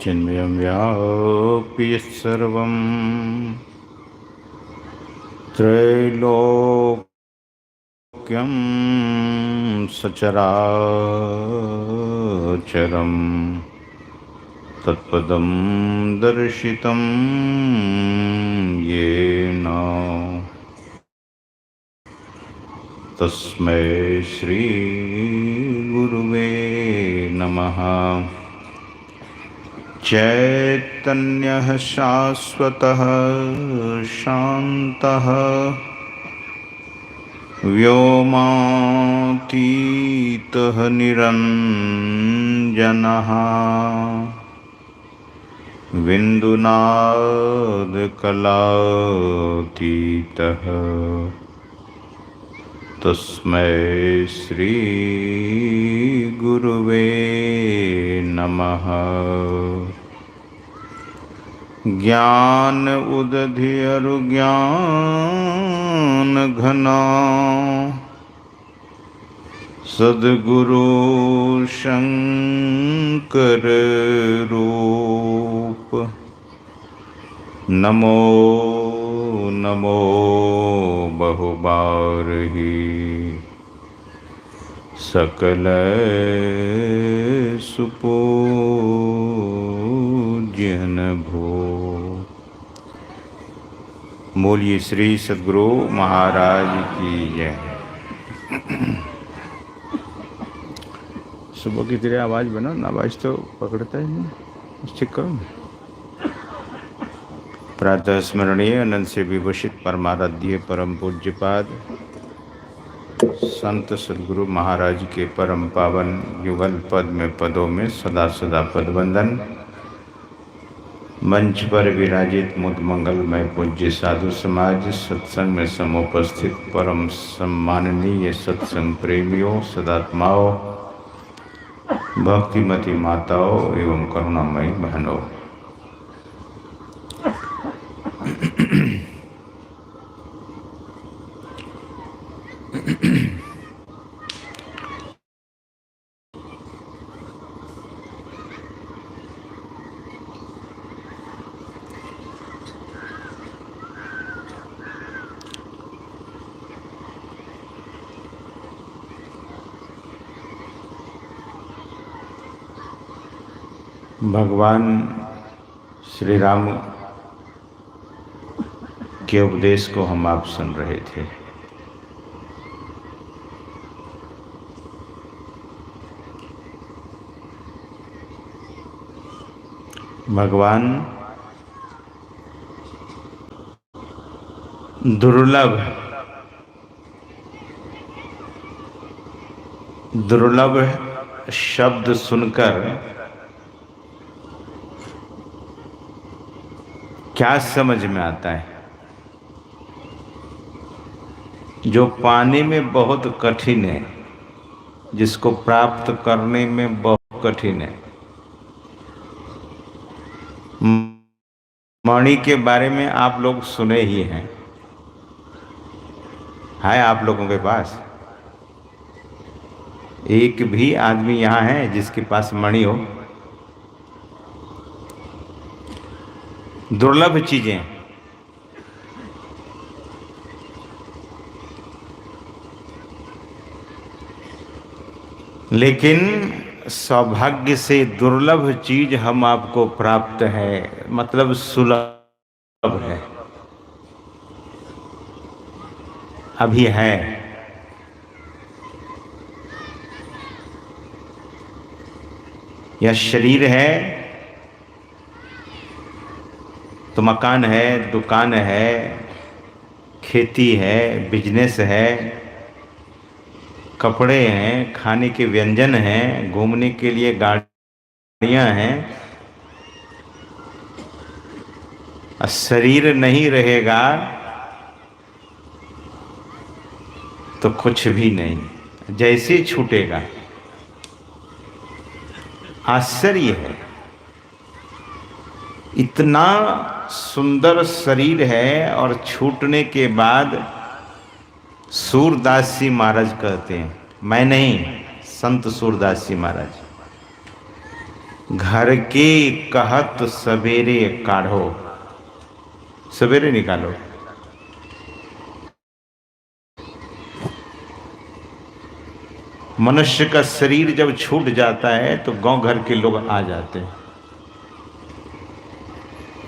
चिन्मयं व्याप्य सर्वं त्रैलोक्यं सचराचरं तत्पदं दर्शितं येन तस्मै श्री गुरुवे नमः। चैतन्यः शाश्वतः शान्तः व्योमातीतः निरञ्जनः बिन्दुनादकलातीतः तस्मै श्री गुरुवे नमः। ज्ञान उदधि अरुज्ञान घना सद्गुरु शंकर रूप नमो नमो बहुबारहि सकल सुपूज्यन भो। बोलिए श्री सद्गुरु महाराज की जय। सुबह की तरह आवाज़ बनाओ ना, आवाज़ तो पकड़ता ही नहीं, ठीक करो। प्रातः स्मरणीय अनंत से विभूषित परमाराध्य परम पूज्यपाद संत सद्गुरु महाराज के परम पावन युगल पद में पदों में सदा सदा पदवंदन। मंच पर विराजित मुद मंगलमय पूज्य साधु समाज, सत्संग में समुपस्थित परम सम्माननीय सत्संग प्रेमियों, सदात्माओं, भक्तिमती माताओं एवं करुणामयी बहनों, भगवान श्री राम के उपदेश को हम आप सुन रहे थे। भगवान दुर्लभ शब्द सुनकर क्या समझ में आता है? जो पाने में बहुत कठिन है, जिसको प्राप्त करने में बहुत कठिन है। मणि के बारे में आप लोग सुने ही हैं, है आप लोगों के पास एक भी आदमी यहाँ है जिसके पास मणि हो? दुर्लभ चीजें, लेकिन सौभाग्य से दुर्लभ चीज हम आपको प्राप्त है, मतलब सुलभ है, अभी है। यह शरीर है तो मकान है, दुकान है, खेती है, बिजनेस है, कपड़े हैं, खाने के व्यंजन हैं, घूमने के लिए गाड़ियां हैं। शरीर नहीं रहेगा तो कुछ भी नहीं, जैसे छूटेगा। आश्चर्य है, इतना सुंदर शरीर है और छूटने के बाद सूरदास जी महाराज कहते हैं, मैं नहीं, संत सूरदास जी महाराज, घर के कहत सवेरे काढ़ो, सवेरे निकालो। मनुष्य का शरीर जब छूट जाता है तो गांव घर के लोग आ जाते हैं।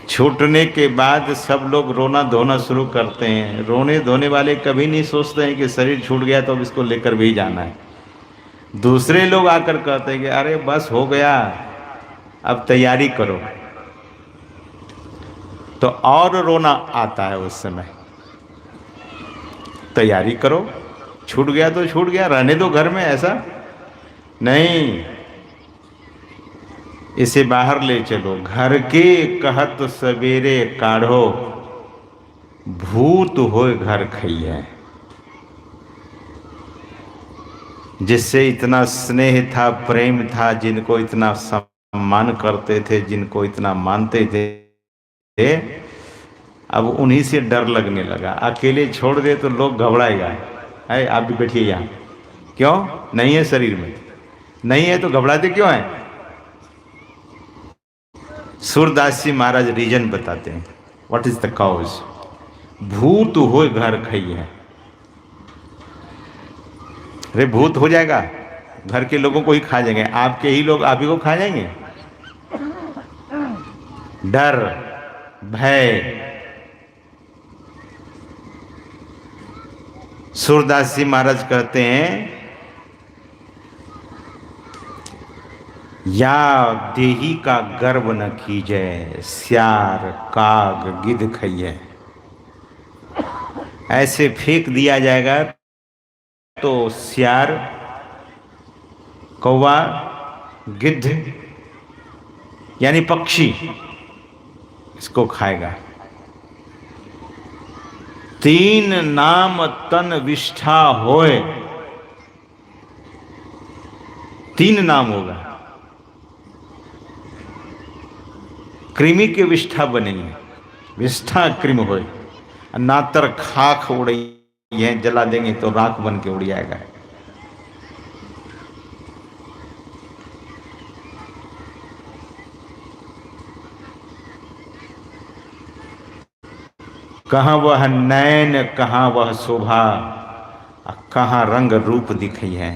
छूटने के बाद सब लोग रोना धोना शुरू करते हैं। रोने धोने वाले कभी नहीं सोचते हैं कि शरीर छूट गया तो अब इसको लेकर भी जाना है। दूसरे लोग आकर कहते हैं कि अरे बस हो गया, अब तैयारी करो। तो और रोना आता है उस समय। तैयारी करो, छूट गया तो छूट गया, रहने दो घर में। ऐसा नहीं, इसे बाहर ले चलो। घर के कहत सवेरे काढ़ो, भूत होए घर खइए। जिससे इतना स्नेह था, प्रेम था, जिनको इतना सम्मान करते थे, जिनको इतना मानते थे, अब उन्हीं से डर लगने लगा। अकेले छोड़ दे तो लोग घबराएगा। है, आप भी बैठिए यहाँ। क्यों नहीं है शरीर में? नहीं है तो घबराते क्यों हैं? सूरदास जी महाराज रीजन बताते हैं, व्हाट इज द कॉज। भूत होए घर खइए। अरे भूत हो जाएगा, घर के लोगों को ही खा जाएंगे, आपके ही लोग आप ही को खा जाएंगे। डर, भय। सूरदास जी महाराज कहते हैं, या देही का गर्व न कीजे, स्यार काग गिद्ध खइए। ऐसे फेंक दिया जाएगा तो स्यार, कौवा, गिद्ध यानी पक्षी इसको खाएगा। तीन नाम तन विष्ठा होए। तीन नाम होगा, कृमि के विष्ठा बनेंगे। विष्ठा कृमि होए, नातर खाक उड़ई है, जला देंगे तो राख बन के उड़ जाएगा। कहाँ वह नैन, कहाँ वह शोभा, कहाँ रंग रूप दिखई है।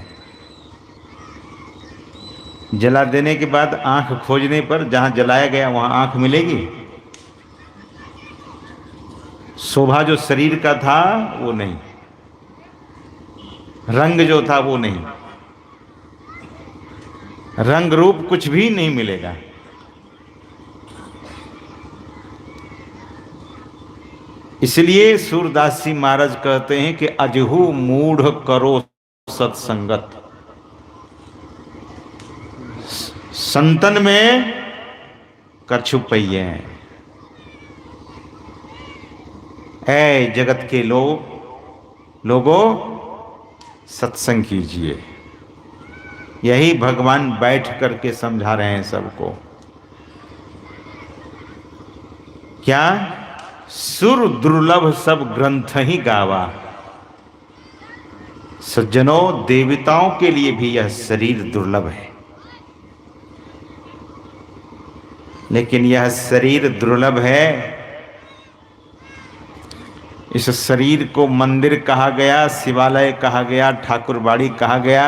जला देने के बाद आंख खोजने पर जहां जलाया गया वहां आंख मिलेगी। शोभा जो शरीर का था वो नहीं, रंग जो था वो नहीं, रंग रूप कुछ भी नहीं मिलेगा। इसलिए सूरदास जी महाराज कहते हैं कि अजहू मूढ़ करो सत्संगत। संतन में कछु पहिए। ऐ जगत के लोगों सत्संग कीजिए। यही भगवान बैठ करके समझा रहे हैं सबको। क्या? सुर दुर्लभ सब ग्रंथ ही गावा। सज्जनों, देवताओं के लिए भी यह शरीर दुर्लभ है, लेकिन यह शरीर दुर्लभ है। इस शरीर को मंदिर कहा गया, शिवालय कहा गया, ठाकुरबाड़ी कहा गया।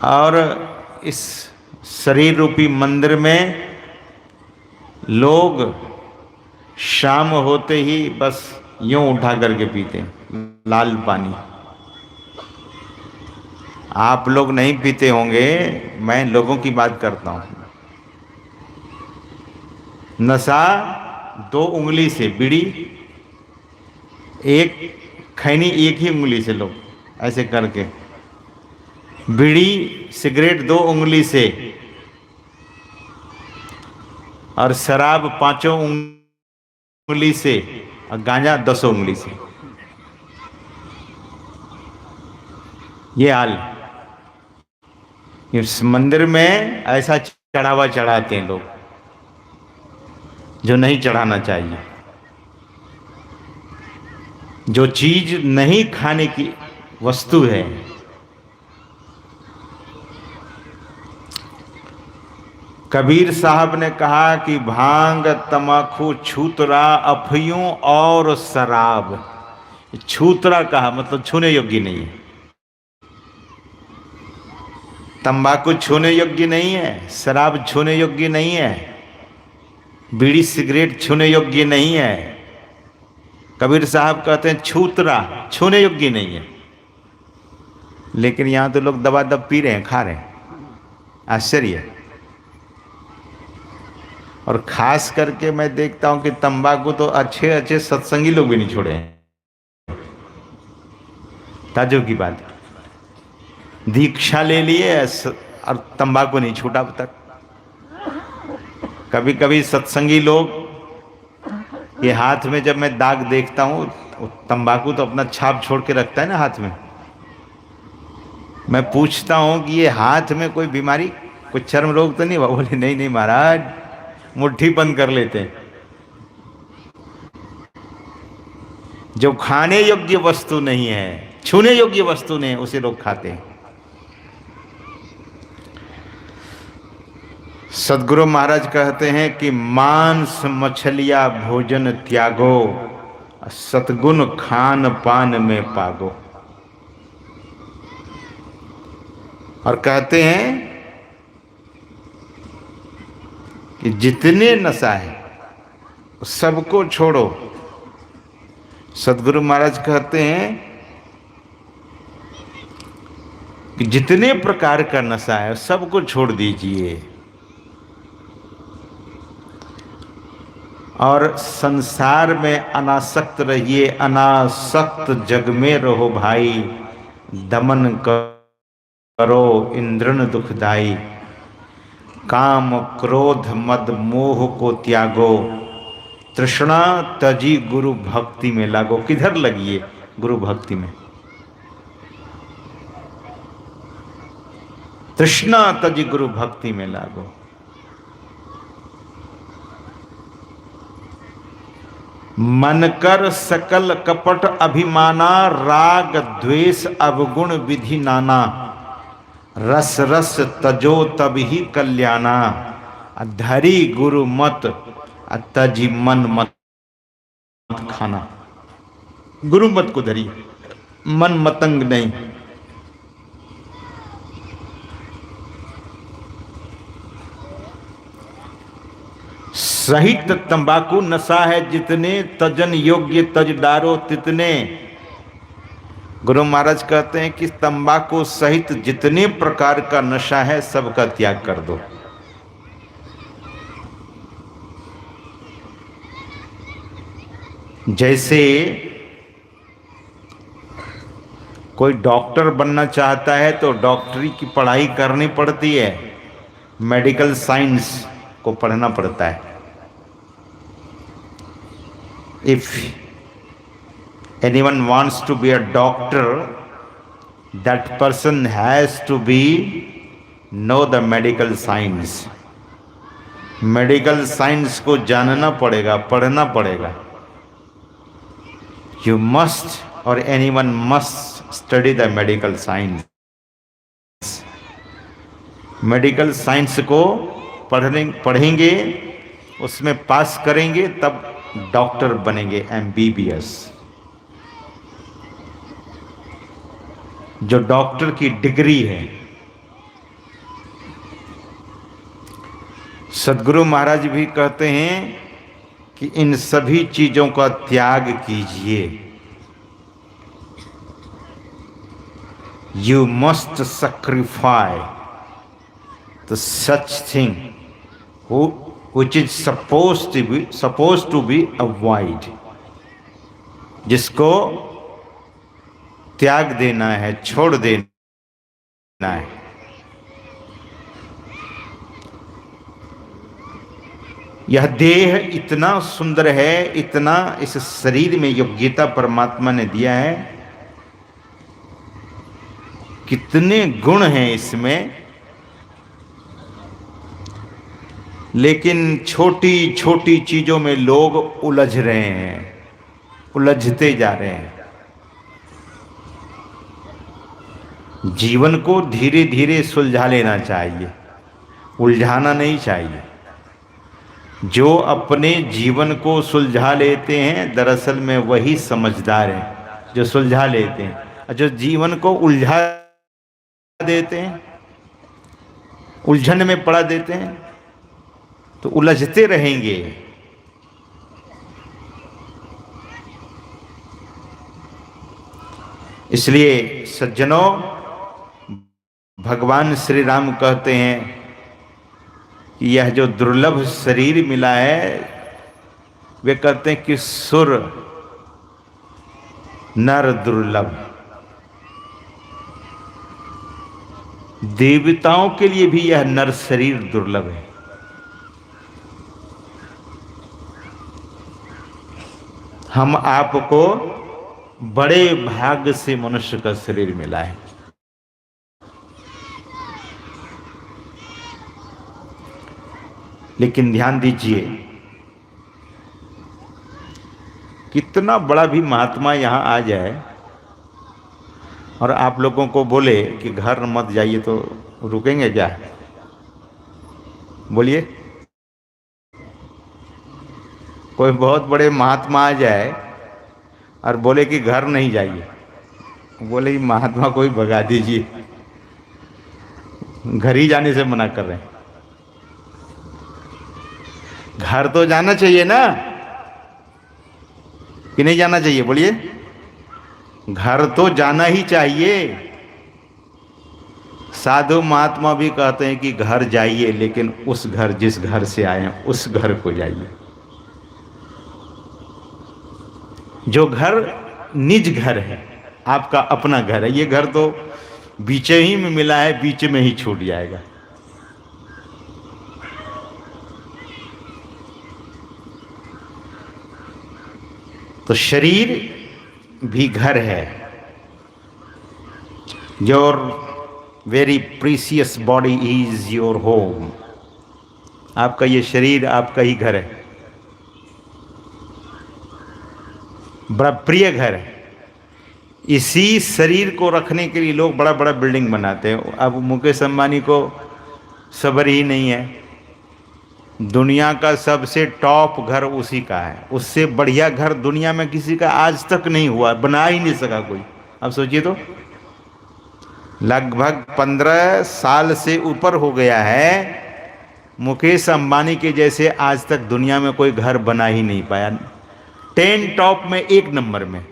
और इस शरीर रूपी मंदिर में लोग शाम होते ही बस यूं उठा करके पीते लाल पानी। आप लोग नहीं पीते होंगे, मैं लोगों की बात करता हूं। नशा 2 उंगली से, बीड़ी एक खैनी एक ही उंगली से, लोग ऐसे करके। बीड़ी सिगरेट 2 उंगली से, और शराब 5 उंगली से, और गांजा 10 उंगली से। ये हाल। इस मंदिर में ऐसा चढ़ावा चढ़ाते हैं लोग जो नहीं चढ़ाना चाहिए। जो चीज नहीं खाने की वस्तु है, कबीर साहब ने कहा कि भांग, तमाकू, छूतरा, अफयूं और शराब। छूतरा कहा मतलब छूने योग्य नहीं है, तंबाकू छूने योग्य नहीं है, शराब छूने योग्य नहीं है, बीड़ी सिगरेट छूने योग्य नहीं है। कबीर साहब कहते हैं छूतरा छूने योग्य नहीं है, लेकिन यहां तो लोग दबा दब पी रहे हैं, खा रहे हैं। आश्चर्य है। और खास करके मैं देखता हूं कि तंबाकू तो अच्छे अच्छे सत्संगी लोग भी नहीं छोड़े हैं। ताज्जुब की बात है, दीक्षा ले लिए और तंबाकू नहीं छूटा अब तक। कभी कभी सत्संगी लोग के हाथ में जब मैं दाग देखता हूं, तंबाकू तो अपना छाप छोड़ के रखता है ना हाथ में, मैं पूछता हूं कि ये हाथ में कोई बीमारी, कोई चर्म रोग तो नहीं हुआ? बोले नहीं नहीं महाराज, मुट्ठी बंद कर लेते हैं। जो खाने योग्य वस्तु नहीं है, छूने योग्य वस्तु नहीं है, उसे लोग खाते हैं। सदगुरु महाराज कहते हैं कि मांस मछलियां भोजन त्यागो, सतगुण खान पान में पागो। और कहते हैं कि जितने नशा है सबको छोड़ो। सदगुरु महाराज कहते हैं कि जितने प्रकार का नशा है सबको छोड़ दीजिए और संसार में अनासक्त रहिए। अनासक्त जग में रहो भाई, दमन करो इंद्रन दुखदाई। काम क्रोध मद मोह को त्यागो, तृष्णा तजी गुरु भक्ति में लागो। किधर लगिए? गुरु भक्ति में। तृष्णा तजी गुरु भक्ति में लागो। मन कर सकल कपट अभिमाना, राग द्वेष अवगुण विधि नाना। रस रस तजो तब ही कल्याणा, धरी गुरु मत तजी मन मत खाना। गुरु मत को धरी, मन मतंग नहीं। सहित तंबाकू नशा है जितने, तजन योग्य तज डारो तितने। गुरु महाराज कहते हैं कि तंबाकू सहित जितने प्रकार का नशा है सबका त्याग कर दो। जैसे कोई डॉक्टर बनना चाहता है तो डॉक्टरी की पढ़ाई करनी पड़ती है, मेडिकल साइंस को पढ़ना पड़ता है। If anyone wants to be a doctor, that person has to know the medical science. Medical science को जानना पड़ेगा, पढ़ना पड़ेगा। You must or anyone must study the medical science. Medical science को पढ़ेंगे, उसमें पास करेंगे तब डॉक्टर बनेंगे, MBBS। जो डॉक्टर की डिग्री है। सदगुरु महाराज भी कहते हैं कि इन सभी चीजों का त्याग कीजिए। You must sacrifice the such thing which is supposed to be avoid, जिसको त्याग देना है, छोड़ देना है। यह देह इतना सुंदर है, इतना इस शरीर में योग्यता परमात्मा ने दिया है, कितने गुण हैं इसमें, लेकिन छोटी छोटी चीजों में लोग उलझ रहे हैं, उलझते जा रहे हैं। जीवन को धीरे धीरे सुलझा लेना चाहिए। उलझाना नहीं चाहिए। जो अपने जीवन को सुलझा लेते हैं दरअसल में वही समझदार हैं, जो सुलझा लेते हैं। और जो जीवन को उलझा देते हैं, उलझन में पड़ा देते हैं, तो उलझते रहेंगे। इसलिए सज्जनों, भगवान श्री राम कहते हैं कि यह जो दुर्लभ शरीर मिला है, वे कहते हैं कि सुर नर दुर्लभ। देवताओं के लिए भी यह नर शरीर दुर्लभ है। हम आपको बड़े भाग्य से मनुष्य का शरीर मिला है। लेकिन ध्यान दीजिए, कितना बड़ा भी महात्मा यहां आ जाए और आप लोगों को बोले कि घर मत जाइए, तो रुकेंगे क्या? बोलिए। कोई बहुत बड़े महात्मा आ जाए और बोले कि घर नहीं जाइए, बोले महात्मा कोई भगा दीजिए, घर ही जाने से मना कर रहे हैं। घर तो जाना चाहिए ना, कि नहीं जाना चाहिए? बोलिए। घर तो जाना ही चाहिए। साधु महात्मा भी कहते हैं कि घर जाइए, लेकिन उस घर, जिस घर से आए हैं उस घर को जाइए। जो घर निज घर है, आपका अपना घर है। ये घर तो बीच ही में मिला है, बीच में ही छूट जाएगा। तो शरीर भी घर है। Your very precious body is your home. आपका ये शरीर आपका ही घर है, बड़ा प्रिय घर है। इसी शरीर को रखने के लिए लोग बड़ा बड़ा बिल्डिंग बनाते हैं। अब मुकेश अंबानी को सब्र ही नहीं है, दुनिया का सबसे टॉप घर उसी का है। उससे बढ़िया घर दुनिया में किसी का आज तक नहीं हुआ, बना ही नहीं सका कोई। अब सोचिए तो, लगभग 15 साल से ऊपर हो गया है, मुकेश अंबानी के जैसे आज तक दुनिया में कोई घर बना ही नहीं पाया। 10 टॉप में, 1 नंबर में।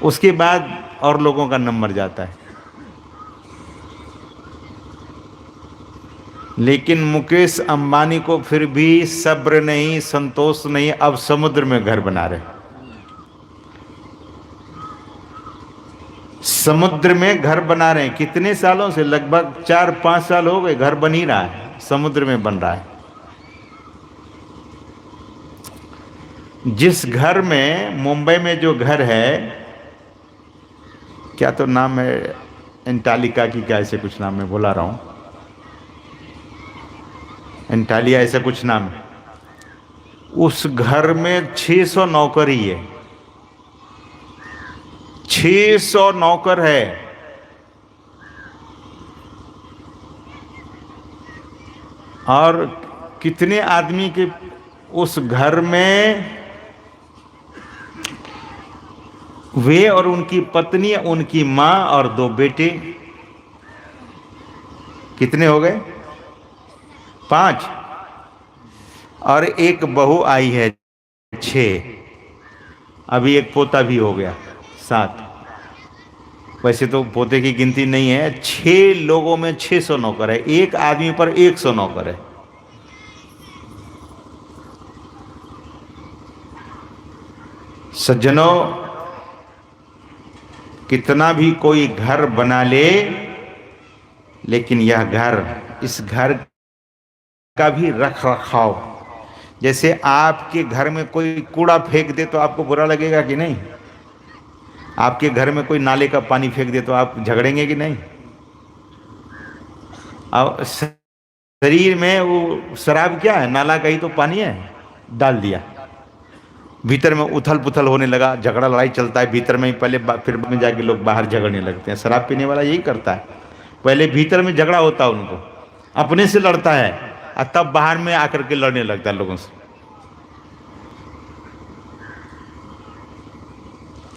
उसके बाद और लोगों का नंबर जाता है। लेकिन मुकेश अंबानी को फिर भी सब्र नहीं, संतोष नहीं, अब समुद्र में घर बना रहे। समुद्र में घर बना रहे हैं। कितने सालों से? लगभग 4-5 साल हो गए, घर बन ही रहा है, समुद्र में बन रहा है। जिस घर में, मुंबई में जो घर है, क्या तो नाम है, एंटालिका की क्या ऐसे कुछ नाम है, भुला रहा हूं, एंटालिया ऐसा कुछ नाम है। उस घर में 600 नौकर ही है। 600 नौकर है। और कितने आदमी के उस घर में, वे और उनकी पत्नी, उनकी मां और 2 बेटे, कितने हो गए? 5। और एक बहू आई है, 6। अभी एक पोता भी हो गया, 7। वैसे तो पोते की गिनती नहीं है। 6 लोगों में 600 नौकर है। एक आदमी पर 100 नौकर है। सज्जनों, कितना भी कोई घर बना ले, लेकिन यह घर, इस घर का भी रख रखाव। जैसे आपके घर में कोई कूड़ा फेंक दे तो आपको बुरा लगेगा कि नहीं? आपके घर में कोई नाले का पानी फेंक दे तो आप झगड़ेंगे कि नहीं? और शरीर में वो शराब क्या है? नाला का ही तो पानी है, डाल दिया, भीतर में उथल पुथल होने लगा, झगड़ा लड़ाई चलता है भीतर में ही पहले, फिर में जाके लोग बाहर झगड़ने लगते हैं। शराब पीने वाला यही करता है, पहले भीतर में झगड़ा होता है उनको, अपने से लड़ता है और तब बाहर में आकर के लड़ने लगता है लोगों से।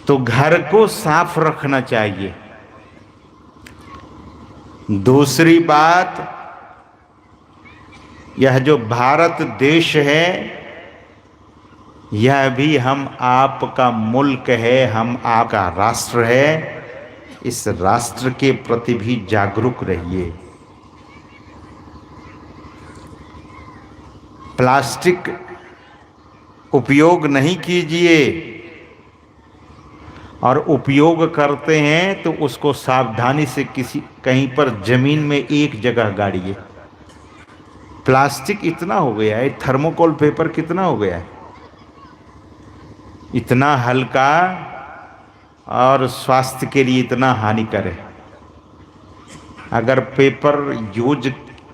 तो घर को साफ रखना चाहिए। दूसरी बात, यह जो भारत देश है यह भी हम आपका मुल्क है, हम आपका राष्ट्र है। इस राष्ट्र के प्रति भी जागरूक रहिए। प्लास्टिक उपयोग नहीं कीजिए, और उपयोग करते हैं तो उसको सावधानी से कहीं पर जमीन में एक जगह गाड़िए। प्लास्टिक इतना हो गया है, थर्मोकोल पेपर कितना हो गया है, इतना हल्का और स्वास्थ्य के लिए इतना हानिकर है। अगर पेपर यूज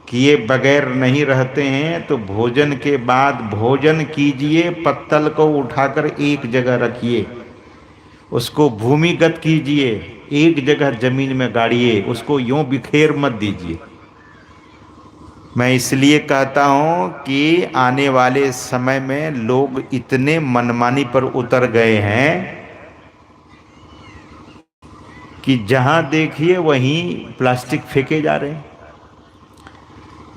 किए बगैर नहीं रहते हैं तो भोजन के बाद भोजन कीजिए, पत्तल को उठाकर एक जगह रखिए, उसको भूमिगत कीजिए, एक जगह जमीन में गाड़िए, उसको यूं बिखेर मत दीजिए। मैं इसलिए कहता हूं कि आने वाले समय में लोग इतने मनमानी पर उतर गए हैं कि जहां देखिए वहीं प्लास्टिक फेंके जा रहे हैं।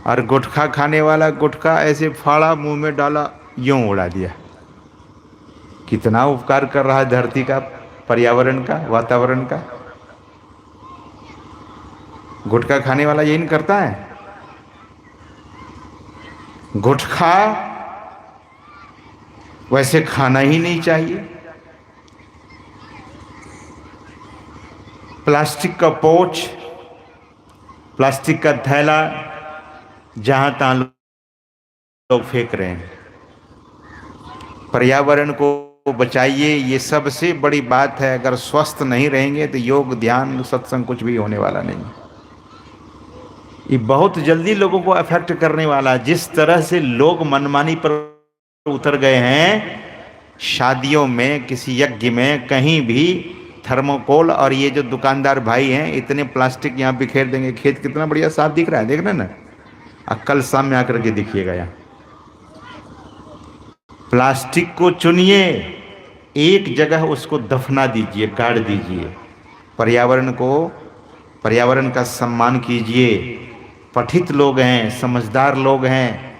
और गुटखा खाने वाला गुटखा ऐसे फाड़ा, मुंह में डाला, यूं उड़ा दिया। कितना उपकार कर रहा है धरती का, पर्यावरण का, वातावरण का। गुटखा खाने वाला यही नहीं करता है। गुटखा वैसे खाना ही नहीं चाहिए। प्लास्टिक का पोंछ, प्लास्टिक का थैला जहां तहां लोग फेंक रहे हैं। पर्यावरण को बचाइए, ये सबसे बड़ी बात है। अगर स्वस्थ नहीं रहेंगे तो योग, ध्यान, सत्संग कुछ भी होने वाला नहीं। ये बहुत जल्दी लोगों को अफेक्ट करने वाला। जिस तरह से लोग मनमानी पर उतर गए हैं, शादियों में, किसी यज्ञ में, कहीं भी थर्मोकोल, और ये जो दुकानदार भाई हैं इतने प्लास्टिक यहाँ बिखेर देंगे। खेत कितना बढ़िया साफ दिख रहा है, देख रहे ना। कल शाम में आकर के दिखिएगा यहाँ। प्लास्टिक को चुनिए, एक जगह उसको दफना दीजिए, गाड़ दीजिए। पर्यावरण का सम्मान कीजिए। पठित लोग हैं, समझदार लोग हैं।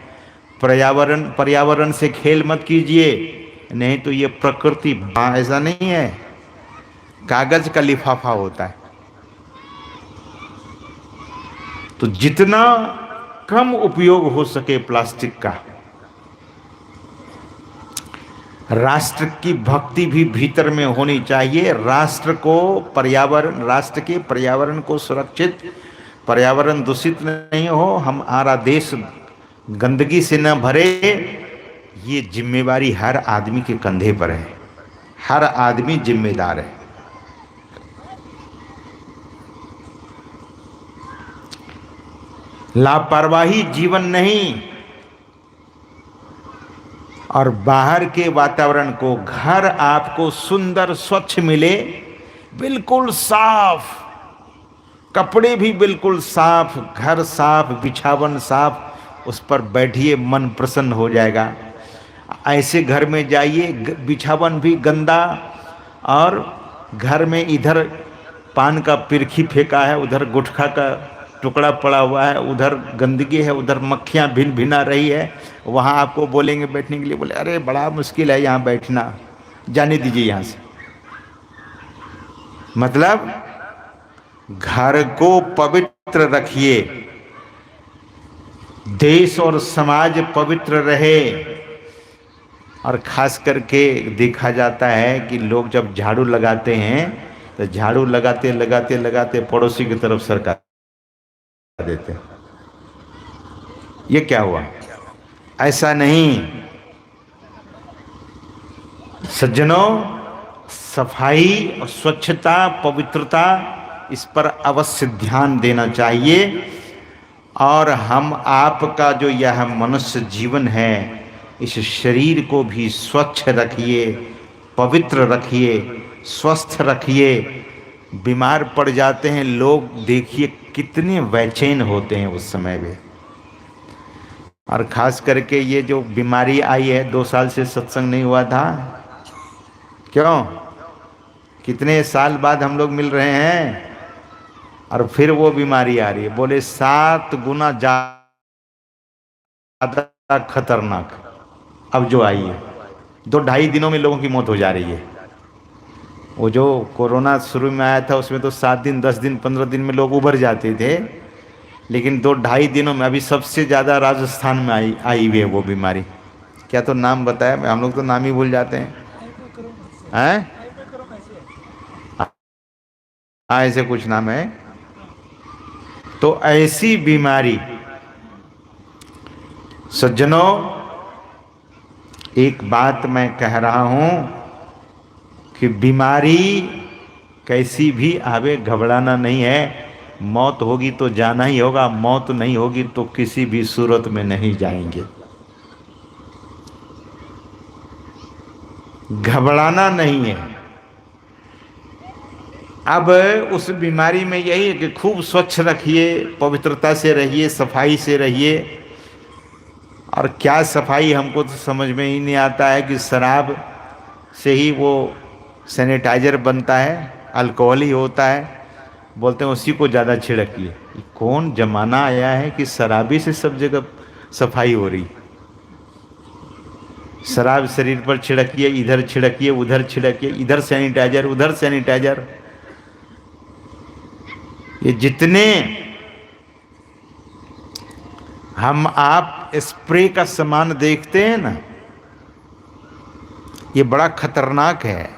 पर्यावरण से खेल मत कीजिए, नहीं तो ये प्रकृति ऐसा नहीं है, कागज का लिफाफा होता है। तो जितना कम उपयोग हो सके प्लास्टिक का। राष्ट्र की भक्ति भी भीतर में होनी चाहिए। राष्ट्र के पर्यावरण को सुरक्षित, पर्यावरण दूषित नहीं हो, हमारा देश गंदगी से न भरे, ये जिम्मेवारी हर आदमी के कंधे पर है। हर आदमी जिम्मेदार है। लापरवाही जीवन नहीं। और बाहर के वातावरण को, घर आपको सुंदर स्वच्छ मिले, बिल्कुल साफ, कपड़े भी बिल्कुल साफ, घर साफ, बिछावन साफ, उस पर बैठिए, मन प्रसन्न हो जाएगा। ऐसे घर में जाइए, बिछावन भी गंदा, और घर में इधर पान का पिरखी फेंका है, उधर गुटखा का टुकड़ा पड़ा हुआ है, उधर गंदगी है, उधर मक्खियाँ भिन भिना रही है। वहाँ आपको बोलेंगे बैठने के लिए, बोले अरे बड़ा मुश्किल है यहाँ बैठना, जाने दीजिए यहाँ से। मतलब घर को पवित्र रखिए, देश और समाज पवित्र रहे। और खास करके देखा जाता है कि लोग जब झाड़ू लगाते हैं तो झाड़ू लगाते लगाते लगाते पड़ोसी की तरफ सरका देते हैं। ये क्या हुआ? ऐसा नहीं सज्जनों, सफाई और स्वच्छता, पवित्रता, इस पर अवश्य ध्यान देना चाहिए। और हम आपका जो यह मनुष्य जीवन है, इस शरीर को भी स्वच्छ रखिए, पवित्र रखिए, स्वस्थ रखिए। बीमार पड़ जाते हैं लोग, देखिए कितने बेचैन होते हैं उस समय में। और खास करके ये जो बीमारी आई है, 2 साल से सत्संग नहीं हुआ था, क्यों? कितने साल बाद हम लोग मिल रहे हैं और फिर वो बीमारी आ रही है। बोले 7 गुना ज्यादा खतरनाक अब जो आई है। 2-2.5 दिनों में लोगों की मौत हो जा रही है। वो जो कोरोना शुरू में आया था उसमें तो 7 दिन, 10 दिन, 15 दिन में लोग उभर जाते थे, लेकिन 2-2.5 दिनों में अभी सबसे ज्यादा राजस्थान में आई हुई है वो बीमारी। क्या तो नाम बताया, हम लोग तो नाम ही भूल जाते हैं। हाँ, ऐसे कुछ नाम है। तो ऐसी बीमारी, सज्जनों, एक बात मैं कह रहा हूं कि बीमारी कैसी भी आवे, घबराना नहीं है। मौत होगी तो जाना ही होगा, मौत नहीं होगी तो किसी भी सूरत में नहीं जाएंगे। घबराना नहीं है। अब उस बीमारी में यही है कि खूब स्वच्छ रखिए, पवित्रता से रहिए, सफाई से रहिए। और क्या सफाई, हमको तो समझ में ही नहीं आता है कि शराब से ही वो सैनिटाइजर बनता है, अल्कोहल ही होता है, बोलते हैं उसी को ज़्यादा छिड़किए। कौन जमाना आया है कि शराबी से सब जगह सफाई हो रही। शराब शरीर पर छिड़किए, इधर छिड़किए, उधर छिड़किए, इधर सैनिटाइजर, उधर सैनिटाइजर। ये जितने हम आप स्प्रे का सामान देखते हैं ना, ये बड़ा खतरनाक है।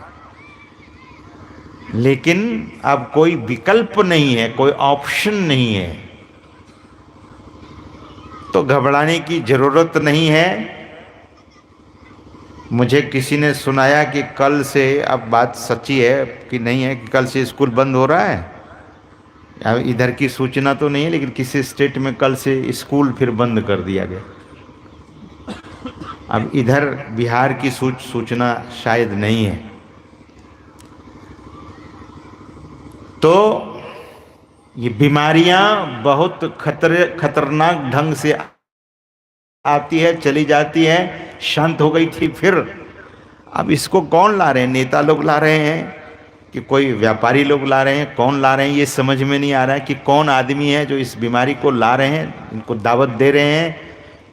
लेकिन अब कोई विकल्प नहीं है, कोई ऑप्शन नहीं है, तो घबराने की जरूरत नहीं है। मुझे किसी ने सुनाया कि कल से, अब बात सच्ची है कि नहीं है, कि कल से स्कूल बंद हो रहा है। अब इधर की सूचना तो नहीं है, लेकिन किसी स्टेट में कल से स्कूल फिर बंद कर दिया गया। अब इधर बिहार की सूचना शायद नहीं है। तो ये बीमारियां बहुत खतरनाक ढंग से आती है, चली जाती है, शांत हो गई थी फिर। अब इसको कौन ला रहे हैं? नेता लोग ला रहे हैं कि कोई व्यापारी लोग ला रहे हैं? कौन ला रहे हैं ये समझ में नहीं आ रहा है कि कौन आदमी है जो इस बीमारी को ला रहे हैं, इनको दावत दे रहे हैं।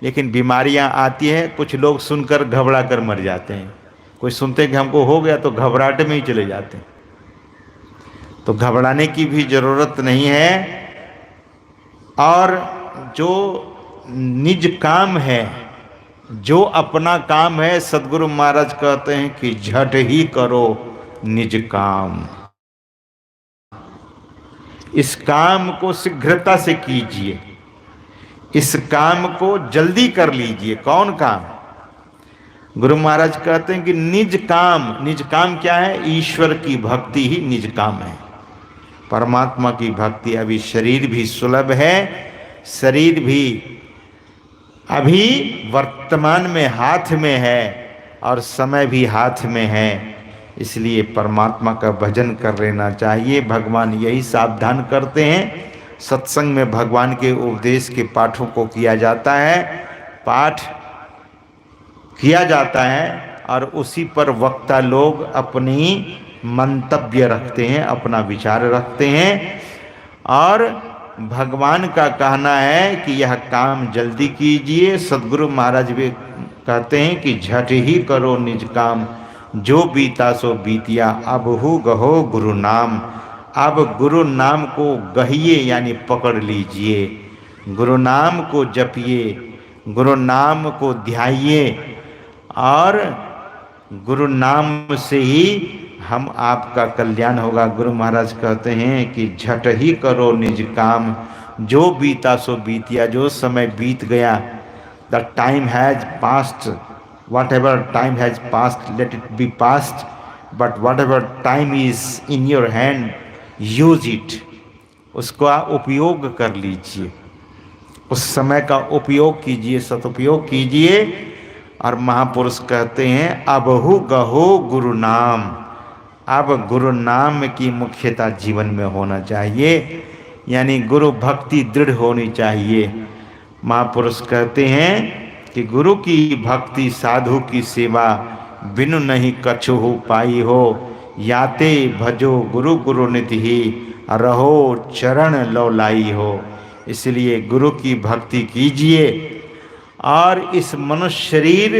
लेकिन बीमारियां आती हैं, कुछ लोग सुनकर घबरा कर मर जाते हैं। कोई सुनते कि हमको हो गया तो घबराहट में ही चले जाते हैं। तो घबराने की भी जरूरत नहीं है। और जो निज काम है, जो अपना काम है, सदगुरु महाराज कहते हैं कि झट ही करो निज काम। इस काम को शीघ्रता से कीजिए, इस काम को जल्दी कर लीजिए। कौन काम? गुरु महाराज कहते हैं कि निज काम। निज काम क्या है? ईश्वर की भक्ति ही निज काम है, परमात्मा की भक्ति। अभी शरीर भी सुलभ है, शरीर भी अभी वर्तमान में हाथ में है, और समय भी हाथ में है। इसलिए परमात्मा का भजन कर लेना चाहिए। भगवान यही सावधान करते हैं। सत्संग में भगवान के उपदेश के पाठों को किया जाता है, पाठ किया जाता है, और उसी पर वक्ता लोग अपनी मंतव्य रखते हैं, अपना विचार रखते हैं। और भगवान का कहना है कि यह काम जल्दी कीजिए। सदगुरु महाराज भी कहते हैं कि झट ही करो निज काम, जो बीता सो बीतिया, अब हु गहो गुरु नाम। अब गुरु नाम को गहिए, यानी पकड़ लीजिए, गुरु नाम को जपिए, गुरु नाम को ध्याइए, और गुरु नाम से ही हम आपका कल्याण होगा। गुरु महाराज कहते हैं कि झट ही करो निज काम, जो बीता सो बीतिया। जो समय बीत गया, the time has past, what ever time has past let it be past, but what ever time is in your hand use it. उसका उपयोग कर लीजिए, उस समय का उपयोग कीजिए, सदुपयोग कीजिए। और महापुरुष कहते हैं अबहु गहो गुरु नाम। अब गुरु नाम की मुख्यता जीवन में होना चाहिए, यानी गुरु भक्ति दृढ़ होनी चाहिए। महापुरुष कहते हैं कि गुरु की भक्ति साधु की सेवा बिनु नहीं कछु हो पाई हो, याते भजो गुरु गुरु निधि ही रहो चरण लौलाई हो। इसलिए गुरु की भक्ति कीजिए। और इस मनुष्य शरीर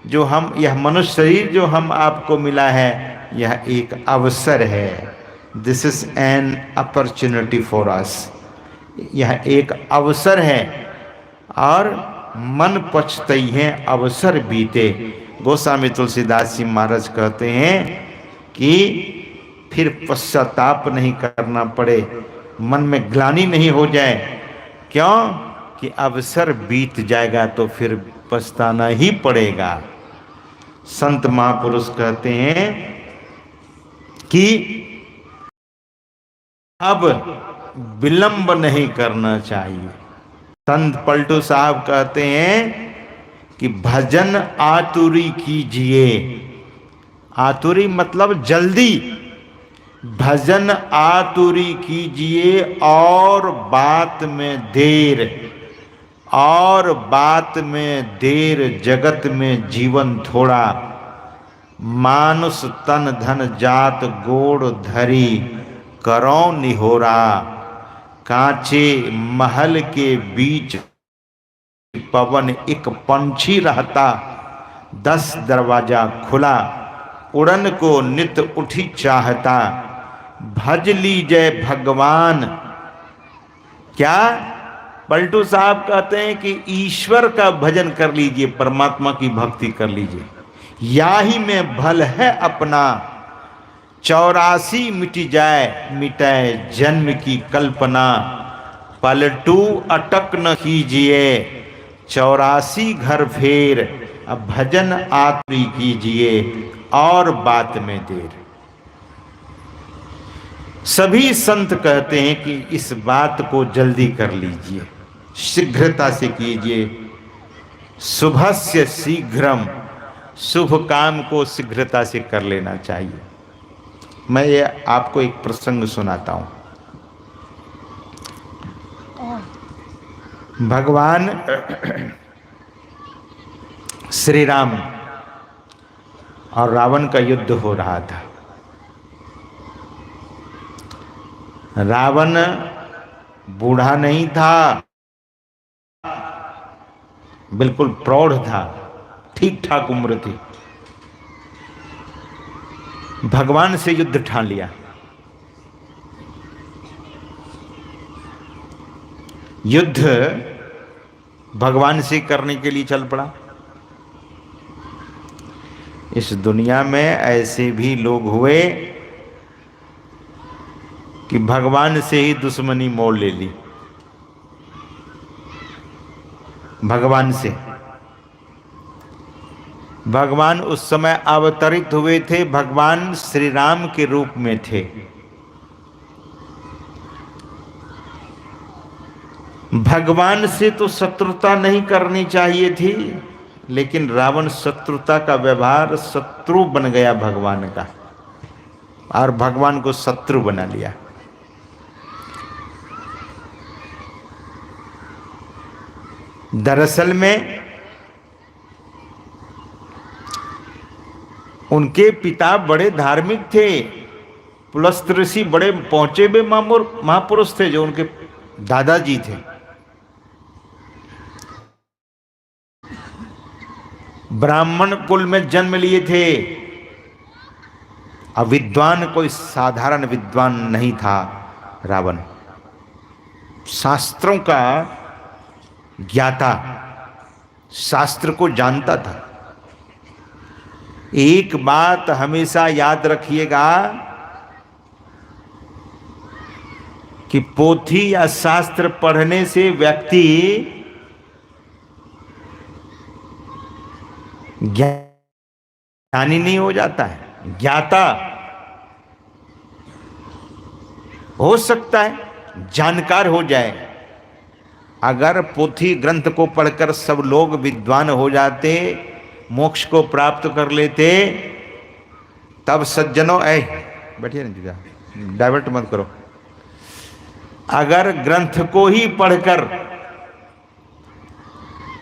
यह मनुष्य शरीर जो हम आपको मिला है, यह एक अवसर है। This is an opportunity for us. यह एक अवसर है और मन पछतई है अवसर बीते। गोस्वामी तुलसीदास जी महाराज कहते हैं कि फिर पश्चाताप नहीं करना पड़े, मन में ग्लानि नहीं हो जाए। क्यों? कि अवसर बीत जाएगा तो फिर पछताना ही पड़ेगा। संत महापुरुष कहते हैं कि अब विलंब नहीं करना चाहिए। संत पलटू साहब कहते हैं कि भजन आतुरी कीजिए। आतुरी मतलब जल्दी। भजन आतुरी कीजिए और बात में देर, और बात में देर जगत में जीवन थोड़ा। मानुष तन धन जात गोड़ धरी करो निहोरा। कांचे महल के बीच पवन एक पंछी रहता, 10 दरवाजा खुला उड़न को नित उठी चाहता। भज लीजिए भगवान। क्या? पलटू साहब कहते हैं कि ईश्वर का भजन कर लीजिए, परमात्मा की भक्ति कर लीजिए। या ही में भल है अपना, 84 मिट जाए मिटाए जन्म की कल्पना। पलटू अटक न कीजिए, 84 घर फेर। अब भजन आतुरी कीजिए और बात में देर। सभी संत कहते हैं कि इस बात को जल्दी कर लीजिए, शीघ्रता से कीजिए। शुभस्य शीघ्रम, शुभ काम को शीघ्रता से कर लेना चाहिए। मैं ये आपको एक प्रसंग सुनाता हूं। भगवान श्री राम और रावण का युद्ध हो रहा था। रावण बूढ़ा नहीं था, बिल्कुल प्रौढ़ था, ठीक ठाक उम्र थी। भगवान से युद्ध ठान लिया। युद्ध भगवान से करने के लिए चल पड़ा। इस दुनिया में ऐसे भी लोग हुए कि भगवान से ही दुश्मनी मोल ले ली। भगवान से। भगवान उस समय अवतरित हुए थे, भगवान श्री राम के रूप में थे। भगवान से तो शत्रुता नहीं करनी चाहिए थी, लेकिन रावण शत्रुता का व्यवहार शत्रु बन गया भगवान का, और भगवान को शत्रु बना लिया। दरअसल में उनके पिता बड़े धार्मिक थे, पुलस्त ऋषि बड़े पहुंचे हुए महापुरुष थे, जो उनके दादाजी थे। ब्राह्मण कुल में जन्म लिए थे। अब विद्वान कोई साधारण विद्वान नहीं था रावण, शास्त्रों का ज्ञाता, शास्त्र को जानता था। एक बात हमेशा याद रखिएगा कि पोथी या शास्त्र पढ़ने से व्यक्ति ज्ञानी नहीं हो जाता है, ज्ञाता हो सकता है, जानकार हो जाए। अगर पोथी ग्रंथ को पढ़कर सब लोग विद्वान हो जाते, मोक्ष को प्राप्त कर लेते, तब सज्जनों बैठिए ना, डाइवर्ट मत करो। अगर ग्रंथ को ही पढ़कर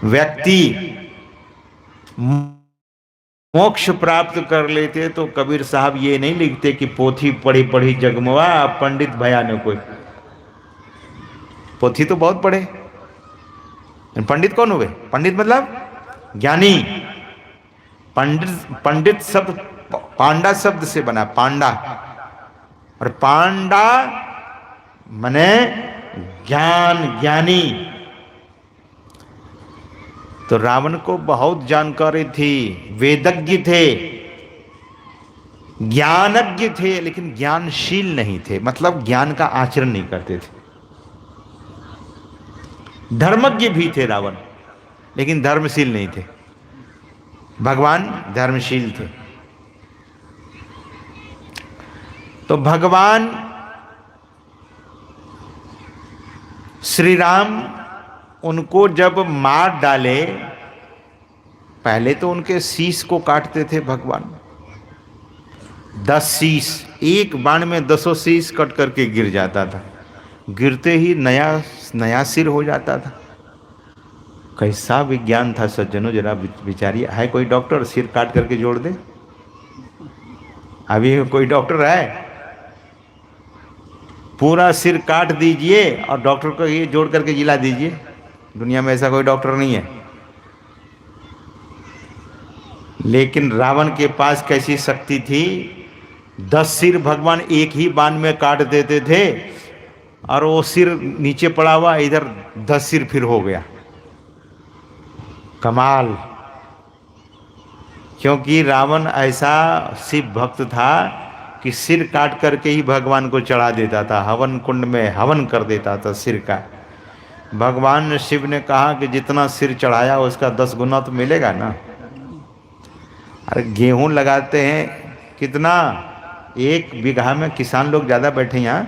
व्यक्ति मोक्ष प्राप्त कर लेते तो कबीर साहब ये नहीं लिखते कि पोथी पढ़ी पढ़ी जगमवा पंडित भया न कोई। पोथी तो बहुत पढ़े, पंडित कौन हुए? पंडित मतलब ज्ञानी। पंडित शब्द पांडा शब्द से बना, पांडा, और पांडा माने ज्ञान, ज्ञानी। तो रावण को बहुत जानकारी थी, वेदज्ञ थे, ज्ञानज्ञ थे, लेकिन ज्ञानशील नहीं थे, मतलब ज्ञान का आचरण नहीं करते थे। धर्मज्ञ भी थे रावण, लेकिन धर्मशील नहीं थे। भगवान धर्मशील थे। तो भगवान श्री राम उनको जब मार डाले, पहले तो उनके शीश को काटते थे भगवान, 10 शीश, एक बाण में 10 शीश कट करके गिर जाता था, गिरते ही नया सिर हो जाता था। कैसा विज्ञान था सज्जनों, जरा विचारिए। है कोई डॉक्टर सिर काट करके जोड़ दे? अभी कोई डॉक्टर है? पूरा सिर काट दीजिए और डॉक्टर को ये जोड़ करके जिला दीजिए। दुनिया में ऐसा कोई डॉक्टर नहीं है। लेकिन रावण के पास कैसी शक्ति थी, 10 सिर भगवान एक ही बाण में काट देते थे, और वो सिर नीचे पड़ा हुआ, इधर 10 सिर फिर हो गया। कमाल। क्योंकि रावण ऐसा शिव भक्त था कि सिर काट करके ही भगवान को चढ़ा देता था, हवन कुंड में हवन कर देता था सिर का। भगवान शिव ने कहा कि जितना सिर चढ़ाया उसका 10 गुना तो मिलेगा ना। अरे गेहूं लगाते हैं कितना, 1 बीघा में, किसान लोग ज़्यादा बैठे यहाँ,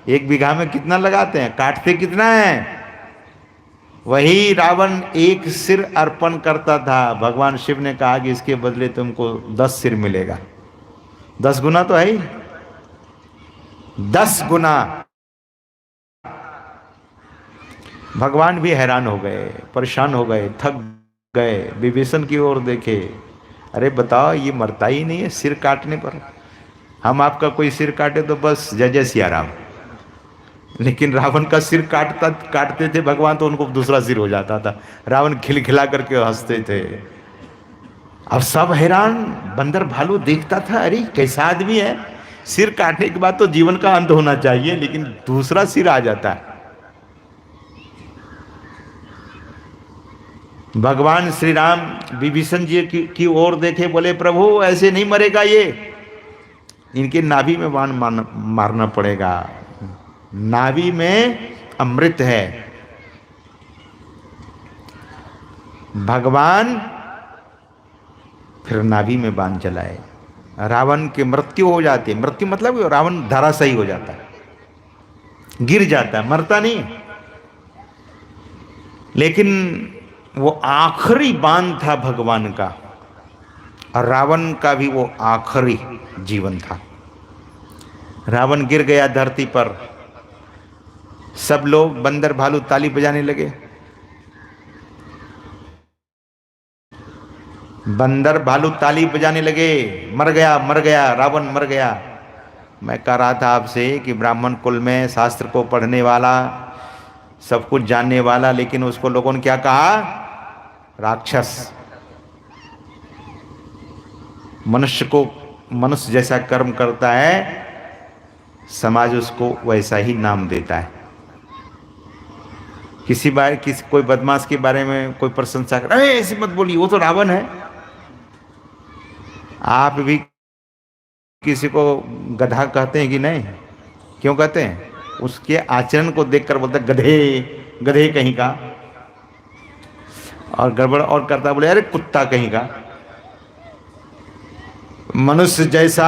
1 बीघा में कितना लगाते हैं, काटते कितना है? वही रावण 1 सिर अर्पण करता था। भगवान शिव ने कहा कि इसके बदले तुमको 10 सिर मिलेगा। 10 गुना तो है ही, 10 गुना। भगवान भी हैरान हो गए, परेशान हो गए, थक गए, विभीषण की ओर देखे। अरे बताओ, ये मरता ही नहीं है सिर काटने पर। हम आपका कोई सिर काटे तो बस जय जय सिया राम, लेकिन रावण का सिर काटते थे भगवान तो उनको दूसरा सिर हो जाता था। रावण खिलखिला करके हंसते थे। अब सब हैरान, बंदर भालू देखता था, अरे कैसा आदमी है, सिर काटने के बाद तो जीवन का अंत होना चाहिए, लेकिन दूसरा सिर आ जाता है। भगवान श्री राम विभीषण जी की ओर देखे, बोले प्रभु ऐसे नहीं मरेगा ये, इनके नाभि में बाण मारना पड़ेगा, नाभि में अमृत है। भगवान फिर नाभि में बाण चलाए, रावण की मृत्यु हो जाती है। मृत्यु मतलब रावण धराशायी हो जाता है, गिर जाता है, मरता नहीं। लेकिन वो आखिरी बाण था भगवान का, और रावण का भी वो आखिरी जीवन था। रावण गिर गया धरती पर, सब लोग बंदर भालू ताली बजाने लगे। बंदर भालू ताली बजाने लगे, मर गया मर गया, रावण मर गया। मैं कह रहा था आपसे कि ब्राह्मण कुल में शास्त्र को पढ़ने वाला, सब कुछ जानने वाला, लेकिन उसको लोगों ने क्या कहा, राक्षस। मनुष्य जैसा कर्म करता है, समाज उसको वैसा ही नाम देता है। कोई बदमाश के बारे में कोई प्रशंसा कर, अरे ऐसे मत बोलिए, वो तो रावण है। आप भी किसी को गधा कहते हैं कि नहीं? क्यों कहते हैं? उसके आचरण को देखकर बोलते गधे, गधे कहीं का, और गड़बड़ और करता बोले अरे कुत्ता कहीं का। मनुष्य जैसा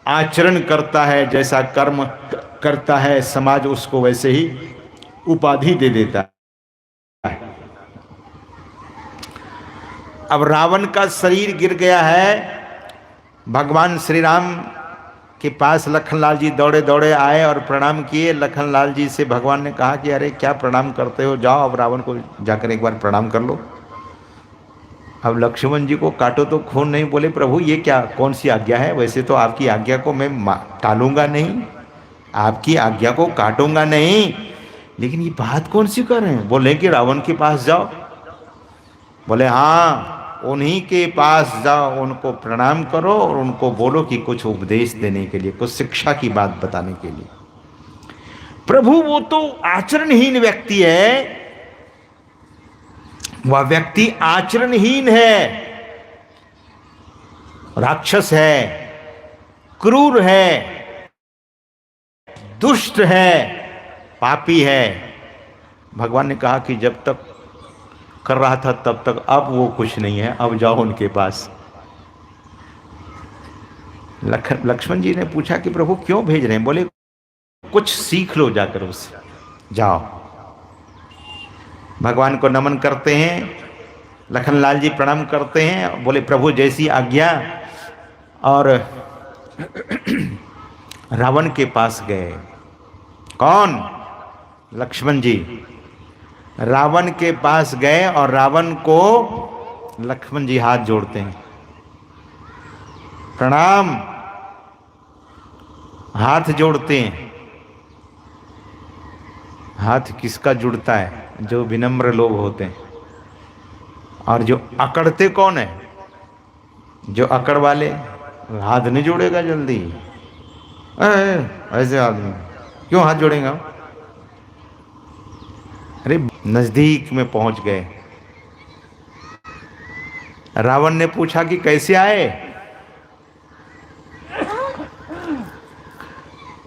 आचरण करता है, जैसा कर्म करता है, समाज उसको वैसे ही उपाधि दे देता है। अब रावण का शरीर गिर गया है, भगवान श्री राम के पास लखनलाल जी दौड़े दौड़े आए और प्रणाम किए। लखनलाल जी से भगवान ने कहा कि अरे क्या प्रणाम करते हो, जाओ अब रावण को जाकर एक बार प्रणाम कर लो। अब लक्ष्मण जी को काटो तो खून नहीं, बोले प्रभु ये क्या कौन सी आज्ञा है, वैसे तो आपकी आज्ञा को मैं टालूंगा नहीं, आपकी आज्ञा को काटूंगा नहीं, लेकिन ये बात कौन सी कर रहे हैं। बोले कि रावण के पास जाओ। बोले हाँ उन्हीं के पास जाओ, उनको प्रणाम करो और उनको बोलो कि कुछ उपदेश देने के लिए, कुछ शिक्षा की बात बताने के लिए। प्रभु वो तो आचरणहीन व्यक्ति है, वह व्यक्ति आचरणहीन है, राक्षस है, क्रूर है, दुष्ट है, पापी है। भगवान ने कहा कि जब तक कर रहा था तब तक, अब वो कुछ नहीं है, अब जाओ उनके पास। लक्ष्मण जी ने पूछा कि प्रभु क्यों भेज रहे हैं। बोले कुछ सीख लो जाकर उससे, जाओ। भगवान को नमन करते हैं, लखनलाल जी प्रणाम करते हैं, बोले प्रभु जैसी आज्ञा, और रावण के पास गए। कौन? लक्ष्मण जी रावण के पास गए और रावण को लक्ष्मण जी हाथ जोड़ते हैं, प्रणाम, हाथ जोड़ते हैं। हाथ किसका जुड़ता है? जो विनम्र लोग होते हैं। और जो अकड़ते कौन है? जो अकड़ वाले हाथ नहीं जोड़ेगा जल्दी। ऐसे आदमी क्यों हाथ जोड़ेगा? अरे नजदीक में पहुंच गए। रावण ने पूछा कि कैसे आए?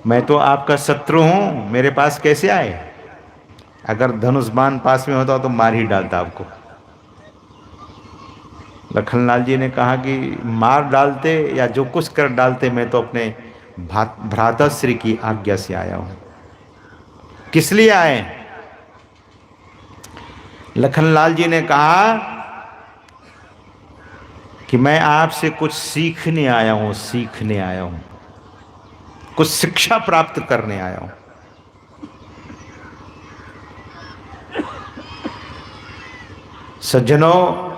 मैं तो आपका शत्रु हूं, मेरे पास कैसे आए? अगर धनुष बाण पास में होता तो मार ही डालता आपको। लखनलाल जी ने कहा कि मार डालते या जो कुछ कर डालते, मैं तो अपने भ्राताश्री की आज्ञा से आया हूं। किस लिए आए? लखनलाल जी ने कहा कि मैं आपसे कुछ सीखने आया हूं, सीखने आया हूं, कुछ शिक्षा प्राप्त करने आया हूं। सज्जनों,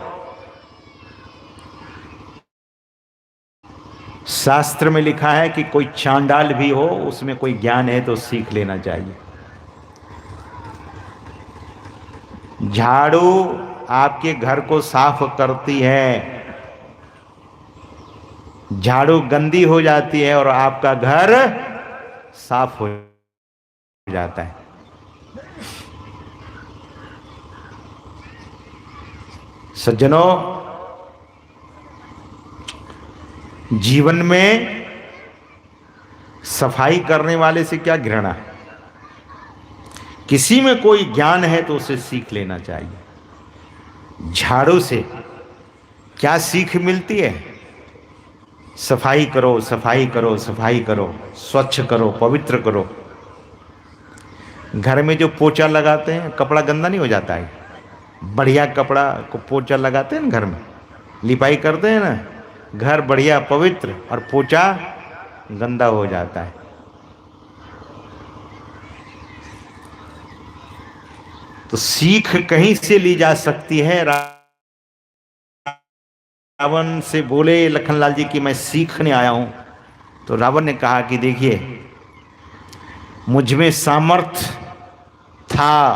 शास्त्र में लिखा है कि कोई चांडाल भी हो, उसमें कोई ज्ञान है तो सीख लेना चाहिए। झाड़ू आपके घर को साफ करती है, झाड़ू गंदी हो जाती है और आपका घर साफ हो जाता है। सज्जनों, जीवन में सफाई करने वाले से क्या घृणा? किसी में कोई ज्ञान है तो उसे सीख लेना चाहिए। झाड़ू से क्या सीख मिलती है? सफाई करो, सफाई करो, सफाई करो, स्वच्छ करो, पवित्र करो। घर में जो पोछा लगाते हैं, कपड़ा गंदा नहीं हो जाता है। बढ़िया कपड़ा को पोछा लगाते हैं ना, घर में लिपाई करते हैं ना, घर बढ़िया पवित्र, और पोछा गंदा हो जाता है। तो सीख कहीं से ली जा सकती है। रावण से बोले लखनलाल जी कि मैं सीखने आया हूं। तो रावण ने कहा कि देखिए, मुझ में सामर्थ्य था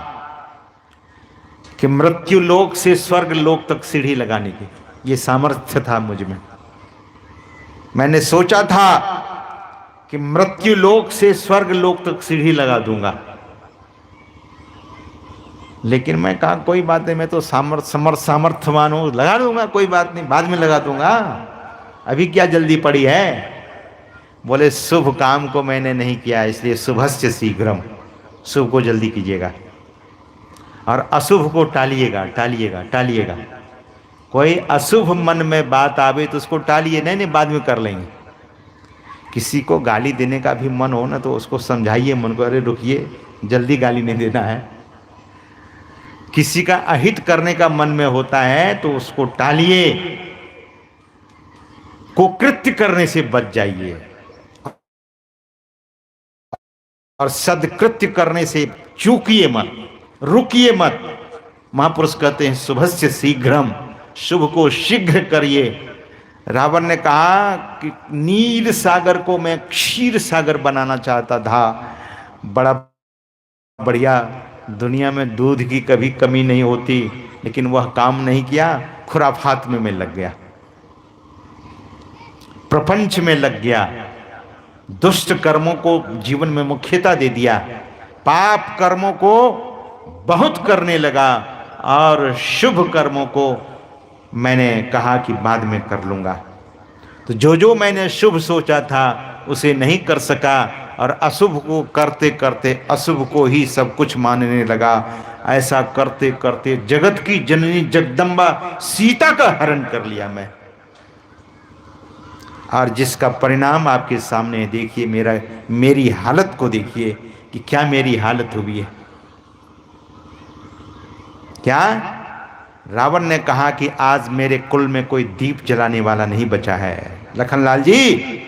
कि मृत्यु लोक से स्वर्ग लोक तक सीढ़ी लगाने की, ये सामर्थ्य था मुझ में। मैंने सोचा था कि मृत्यु लोक से स्वर्ग लोक तक सीढ़ी लगा दूंगा, लेकिन मैं कहा कोई बात नहीं, मैं तो सामर्थ्यवान हूं, लगा दूंगा, कोई बात नहीं, बाद में लगा दूंगा, अभी क्या जल्दी पड़ी है। बोले शुभ काम को मैंने नहीं किया, इसलिए शुभस्य शीघ्रम, शुभ को जल्दी कीजिएगा और अशुभ को टालिएगा, टालिएगा, टालिएगा। कोई अशुभ मन में बात आवे तो उसको टालिए, नहीं बाद में कर लेंगे। किसी को गाली देने का भी मन हो ना तो उसको समझाइए मन को, अरे रुकिए, जल्दी गाली नहीं देना है। किसी का अहित करने का मन में होता है तो उसको टालिए, कुकृत्य करने से बच जाइए। और सदकृत्य करने से चूकिए मत, रुकिए मत। महापुरुष कहते हैं शुभस्य शीघ्रम, शुभ को शीघ्र करिए। रावण ने कहा कि नील सागर को मैं क्षीर सागर बनाना चाहता था, बड़ा बढ़िया, दुनिया में दूध की कभी कमी नहीं होती, लेकिन वह काम नहीं किया, खुराफात में लग गया, प्रपंच में लग गया, दुष्ट कर्मों को जीवन में मुख्यता दे दिया, पाप कर्मों को बहुत करने लगा और शुभ कर्मों को मैंने कहा कि बाद में कर लूंगा। तो जो मैंने शुभ सोचा था उसे नहीं कर सका और अशुभ को करते करते अशुभ को ही सब कुछ मानने लगा। ऐसा करते करते जगत की जननी जगदम्बा सीता का हरण कर लिया मैं, और जिसका परिणाम आपके सामने देखिए। मेरी हालत को देखिए कि क्या मेरी हालत हुई है। क्या रावण ने कहा कि आज मेरे कुल में कोई दीप जलाने वाला नहीं बचा है। लखनलाल जी,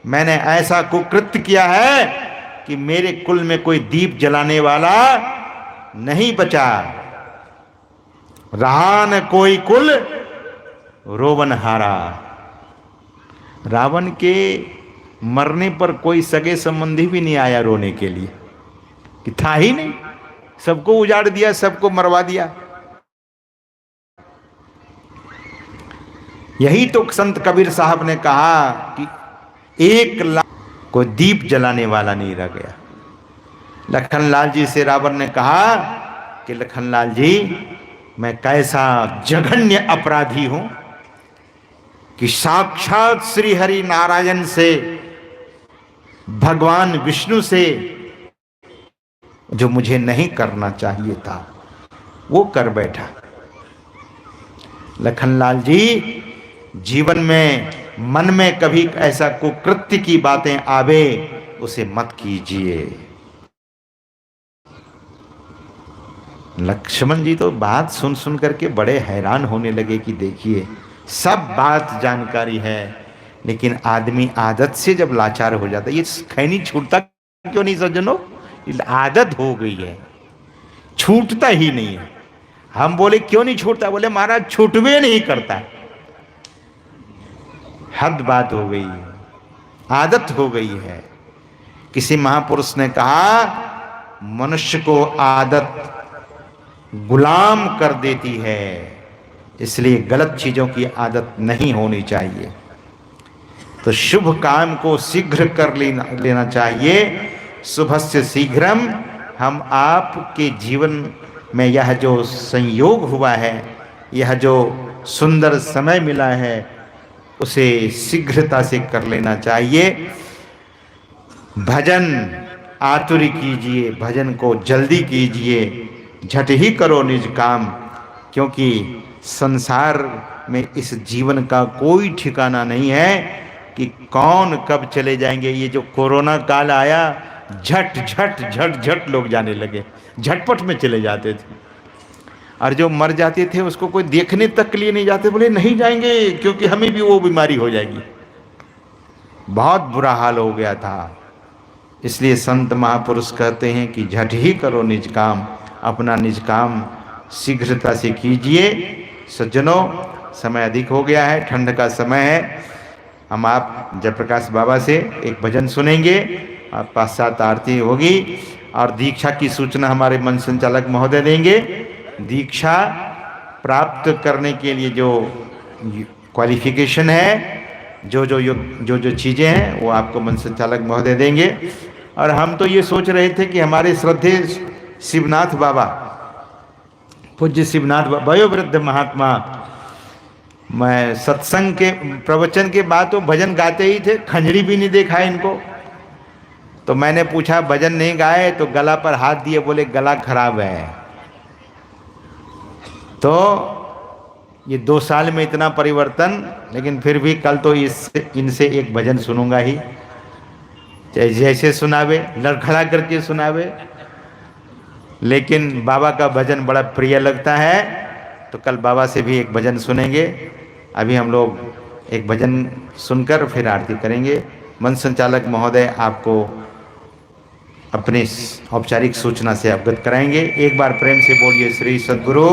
मैंने ऐसा कुकृत्य किया है कि मेरे कुल में कोई दीप जलाने वाला नहीं बचा, रहा न कोई कुल रोवन हारा। रावण के मरने पर कोई सगे संबंधी भी नहीं आया रोने के लिए, कि था ही नहीं, सबको उजाड़ दिया, सबको मरवा दिया। यही तो संत कबीर साहब ने कहा कि 1,00,000 को दीप जलाने वाला नहीं रह गया। लखनलाल जी से रावण ने कहा कि लखनलाल जी, मैं कैसा जघन्य अपराधी हूं कि साक्षात श्री हरि नारायण से, भगवान विष्णु से जो मुझे नहीं करना चाहिए था वो कर बैठा। लखनलाल जी, जीवन में मन में कभी ऐसा कुकृत्य की बातें आवे उसे मत कीजिए। लक्ष्मण जी तो बात सुन सुन करके बड़े हैरान होने लगे कि देखिए, सब बात जानकारी है, लेकिन आदमी आदत से जब लाचार हो जाता है, ये खैनी छूटता क्यों नहीं सज्जनों? आदत हो गई है, छूटता ही नहीं है। हम बोले क्यों नहीं छूटता? बोले महाराज छूटवे नहीं करता, हद बात हो गई, आदत हो गई है। किसी महापुरुष ने कहा, मनुष्य को आदत गुलाम कर देती है, इसलिए गलत चीजों की आदत नहीं होनी चाहिए। तो शुभ काम को शीघ्र कर लेना चाहिए। शुभस्य शीघ्रम। हम आपके जीवन में यह जो संयोग हुआ है, यह जो सुंदर समय मिला है, उसे शीघ्रता से कर लेना चाहिए। भजन आतुरी कीजिए, भजन को जल्दी कीजिए, झट ही करो निज काम, क्योंकि संसार में इस जीवन का कोई ठिकाना नहीं है कि कौन कब चले जाएंगे। ये जो कोरोना काल आया, झट झट झट झट लोग जाने लगे, झटपट में चले जाते थे, और जो मर जाते थे उसको कोई देखने तक के लिए नहीं जाते, बोले नहीं जाएंगे क्योंकि हमें भी वो बीमारी हो जाएगी। बहुत बुरा हाल हो गया था। इसलिए संत महापुरुष कहते हैं कि झट ही करो निज काम, अपना निज काम शीघ्रता से कीजिए। सज्जनों, समय अधिक हो गया है, ठंड का समय है। हम आप जयप्रकाश बाबा से एक भजन सुनेंगे और पश्चात आरती होगी, और दीक्षा की सूचना हमारे मन संचालक महोदय देंगे। दीक्षा प्राप्त करने के लिए जो क्वालिफिकेशन है, जो चीज़ें हैं, वो आपको मन संचालक महोदय देंगे। और हम तो ये सोच रहे थे कि हमारे श्रद्धेय शिवनाथ बाबा, पूज्य शिवनाथ बाबा, वयोवृद्ध महात्मा, मैं सत्संग के प्रवचन के बाद तो भजन गाते ही थे, खंजरी भी नहीं देखा इनको। तो मैंने पूछा भजन नहीं गाए, तो गला पर हाथ दिए, बोले गला खराब है। तो ये 2 साल में इतना परिवर्तन, लेकिन फिर भी कल तो इनसे एक भजन सुनूंगा ही, जैसे सुनावे, लड़खड़ा करके सुनावे, लेकिन बाबा का भजन बड़ा प्रिय लगता है। तो कल बाबा से भी एक भजन सुनेंगे। अभी हम लोग एक भजन सुनकर फिर आरती करेंगे। मन संचालक महोदय आपको अपने औपचारिक सूचना से अवगत कराएंगे। एक बार प्रेम से बोलिए श्री सद्गुरु